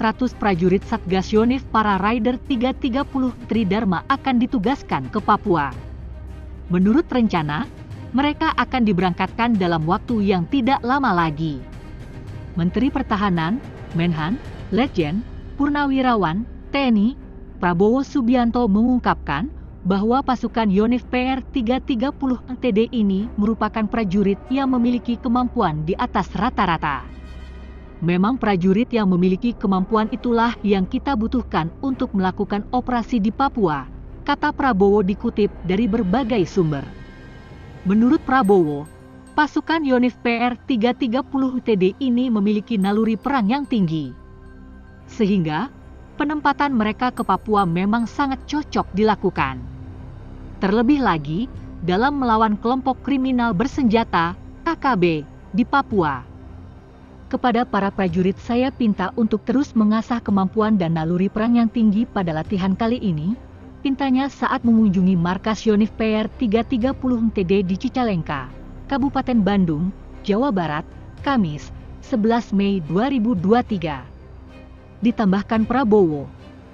400 prajurit Satgas Yonif para Rider 330 Tridharma akan ditugaskan ke Papua. Menurut rencana, mereka akan diberangkatkan dalam waktu yang tidak lama lagi. Menteri Pertahanan, Menhan, Letjen, Purnawirawan, TNI, Prabowo Subianto mengungkapkan bahwa pasukan Yonif PR 330 TD ini merupakan prajurit yang memiliki kemampuan di atas rata-rata. Memang prajurit yang memiliki kemampuan itulah yang kita butuhkan untuk melakukan operasi di Papua, kata Prabowo dikutip dari berbagai sumber. Menurut Prabowo, pasukan Yonif PR 330 TD ini memiliki naluri perang yang tinggi. Sehingga, penempatan mereka ke Papua memang sangat cocok dilakukan. Terlebih lagi, dalam melawan kelompok kriminal bersenjata, KKB, di Papua. Kepada para prajurit saya pinta untuk terus mengasah kemampuan dan naluri perang yang tinggi pada latihan kali ini, pintanya saat mengunjungi markas Yonif PR 330 TD di Cicalengka, Kabupaten Bandung, Jawa Barat, Kamis, 11 Mei 2023. Ditambahkan Prabowo,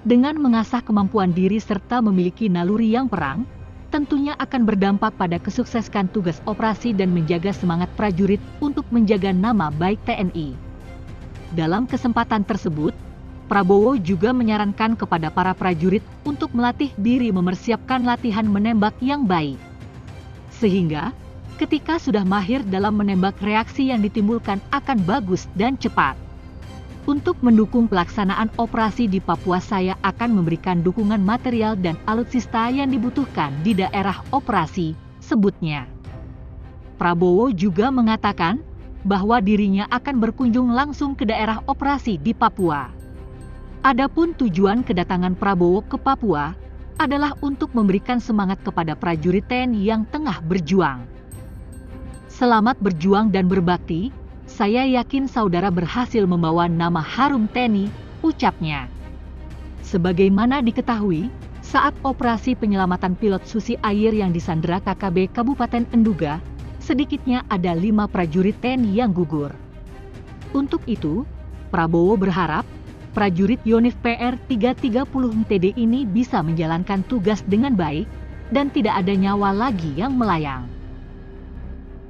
dengan mengasah kemampuan diri serta memiliki naluri yang perang, tentunya akan berdampak pada kesuksesan tugas operasi dan menjaga semangat prajurit untuk menjaga nama baik TNI. Dalam kesempatan tersebut, Prabowo juga menyarankan kepada para prajurit untuk melatih diri mempersiapkan latihan menembak yang baik. Sehingga, ketika sudah mahir dalam menembak, reaksi yang ditimbulkan akan bagus dan cepat. Untuk mendukung pelaksanaan operasi di Papua, saya akan memberikan dukungan material dan alutsista yang dibutuhkan di daerah operasi, sebutnya. Prabowo juga mengatakan bahwa dirinya akan berkunjung langsung ke daerah operasi di Papua. Adapun tujuan kedatangan Prabowo ke Papua adalah untuk memberikan semangat kepada prajurit TNI yang tengah berjuang. Selamat berjuang dan berbakti. Saya yakin saudara berhasil membawa nama harum TNI, ucapnya. Sebagaimana diketahui, saat operasi penyelamatan pilot Susi Air yang disandera KKB Kabupaten Enduga, sedikitnya ada 5 prajurit TNI yang gugur. Untuk itu, Prabowo berharap prajurit Yonif PR 330 TD ini bisa menjalankan tugas dengan baik dan tidak ada nyawa lagi yang melayang.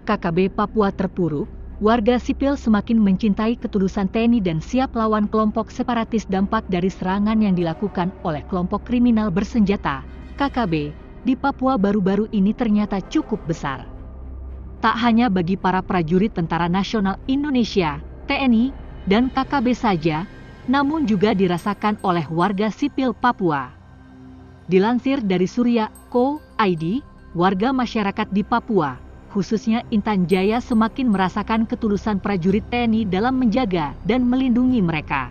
KKB Papua terpuruk. Warga sipil semakin mencintai ketulusan TNI dan siap lawan kelompok separatis. Dampak dari serangan yang dilakukan oleh kelompok kriminal bersenjata, KKB, di Papua baru-baru ini ternyata cukup besar. Tak hanya bagi para prajurit Tentara Nasional Indonesia, TNI, dan KKB saja, namun juga dirasakan oleh warga sipil Papua. Dilansir dari Surya.co.id, warga masyarakat di Papua, khususnya Intan Jaya, semakin merasakan ketulusan prajurit TNI dalam menjaga dan melindungi mereka.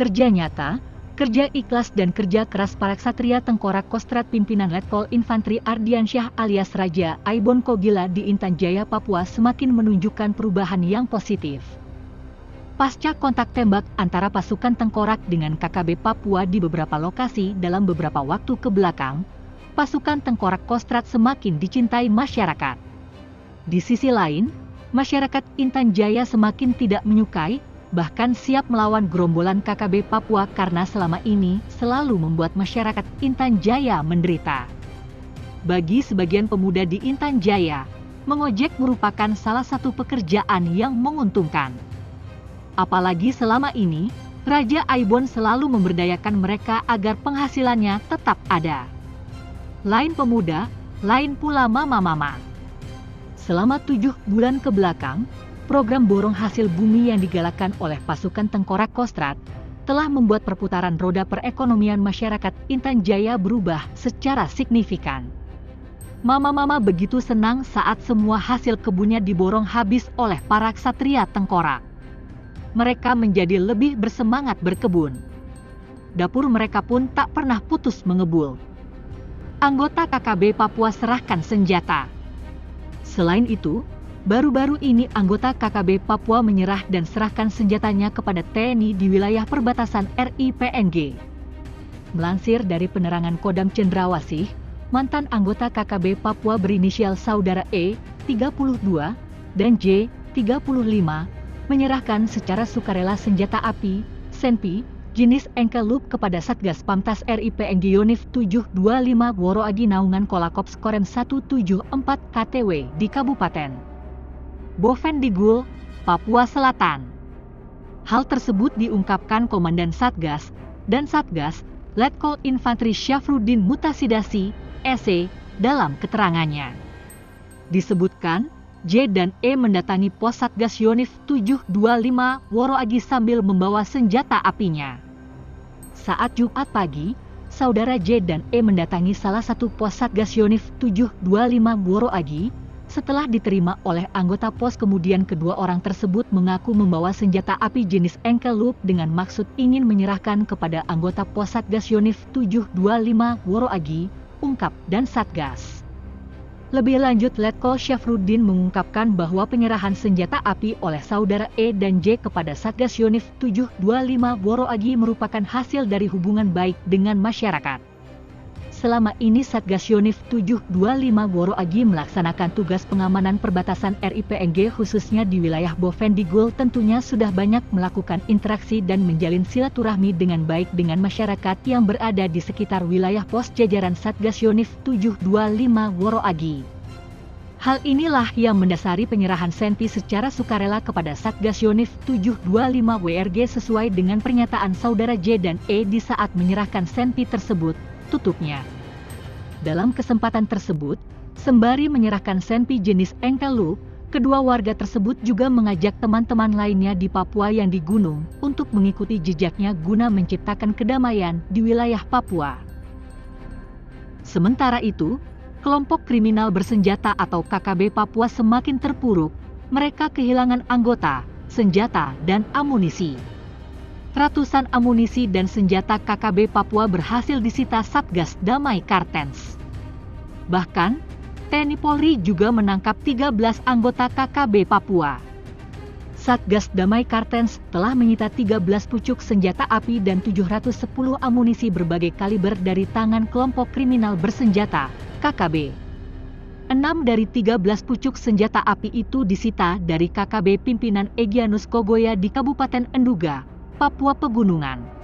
Kerja nyata, kerja ikhlas dan kerja keras para ksatria Tengkorak Kostrat pimpinan Letkol Infantri Ardiansyah alias Raja Aibon Kogila di Intan Jaya, Papua semakin menunjukkan perubahan yang positif. Pasca kontak tembak antara pasukan Tengkorak dengan KKB Papua di beberapa lokasi dalam beberapa waktu ke belakang, pasukan Tengkorak Kostrat semakin dicintai masyarakat. Di sisi lain, masyarakat Intan Jaya semakin tidak menyukai, bahkan siap melawan gerombolan KKB Papua karena selama ini selalu membuat masyarakat Intan Jaya menderita. Bagi sebagian pemuda di Intan Jaya, mengojek merupakan salah satu pekerjaan yang menguntungkan. Apalagi selama ini, Raja Aibon selalu memberdayakan mereka agar penghasilannya tetap ada. Lain pemuda, lain pula mama-mama. Selama 7 bulan ke belakang, program borong hasil bumi yang digalakkan oleh pasukan Tengkorak Kostrat telah membuat perputaran roda perekonomian masyarakat Intan Jaya berubah secara signifikan. Mama-mama begitu senang saat semua hasil kebunnya diborong habis oleh para ksatria Tengkorak. Mereka menjadi lebih bersemangat berkebun. Dapur mereka pun tak pernah putus mengebul. Anggota KKB Papua serahkan senjata. Selain itu, baru-baru ini anggota KKB Papua menyerah dan serahkan senjatanya kepada TNI di wilayah perbatasan RI-PNG. Melansir dari penerangan Kodam Cendrawasih, mantan anggota KKB Papua berinisial saudara E, 32, dan J, 35, menyerahkan secara sukarela senjata api, senpi jenis Engkelup kepada Satgas Pamtas RIP Enggionif 725 Woroagi Naungan Kolakops Korem 174 KTW di Kabupaten Bovendigul, Papua Selatan. Hal tersebut diungkapkan Komandan Satgas dan Satgas Letkol Infantri Syafruddin Mutasidasi, SE, dalam keterangannya. Disebutkan, J dan E mendatangi pos Satgas Yonif 725 Woroagi sambil membawa senjata apinya. Saat Jumat pagi, saudara J dan E mendatangi salah satu pos Satgas Yonif 725 Woroagi. Setelah diterima oleh anggota pos, kemudian kedua orang tersebut mengaku membawa senjata api jenis Engkelup dengan maksud ingin menyerahkan kepada anggota pos Satgas Yonif 725 Woroagi, ungkap dan Satgas. Lebih lanjut, Letkol Syafruddin mengungkapkan bahwa penyerahan senjata api oleh saudara E dan J kepada Satgas Yonif 725 Woroagi merupakan hasil dari hubungan baik dengan masyarakat. Selama ini Satgas Yonif 725 Woroagi melaksanakan tugas pengamanan perbatasan RIP Engge khususnya di wilayah Bovendigul, tentunya sudah banyak melakukan interaksi dan menjalin silaturahmi dengan baik dengan masyarakat yang berada di sekitar wilayah pos jajaran Satgas Yonif 725 Woroagi. Hal inilah yang mendasari penyerahan senpi secara sukarela kepada Satgas Yonif 725 WRG sesuai dengan pernyataan saudara J dan E di saat menyerahkan senpi tersebut, tutupnya. Dalam kesempatan tersebut, sembari menyerahkan senpi jenis Engkelup, kedua warga tersebut juga mengajak teman-teman lainnya di Papua yang di gunung untuk mengikuti jejaknya guna menciptakan kedamaian di wilayah Papua. Sementara itu, kelompok kriminal bersenjata atau KKB Papua semakin terpuruk, mereka kehilangan anggota, senjata, dan amunisi. Ratusan amunisi dan senjata KKB Papua berhasil disita Satgas Damai Kartens. Bahkan, TNI Polri juga menangkap 13 anggota KKB Papua. Satgas Damai Kartens telah menyita 13 pucuk senjata api dan 710 amunisi berbagai kaliber dari tangan kelompok kriminal bersenjata, KKB. 6 dari 13 pucuk senjata api itu disita dari KKB pimpinan Egyanus Kogoya di Kabupaten Enduga, Papua Pegunungan.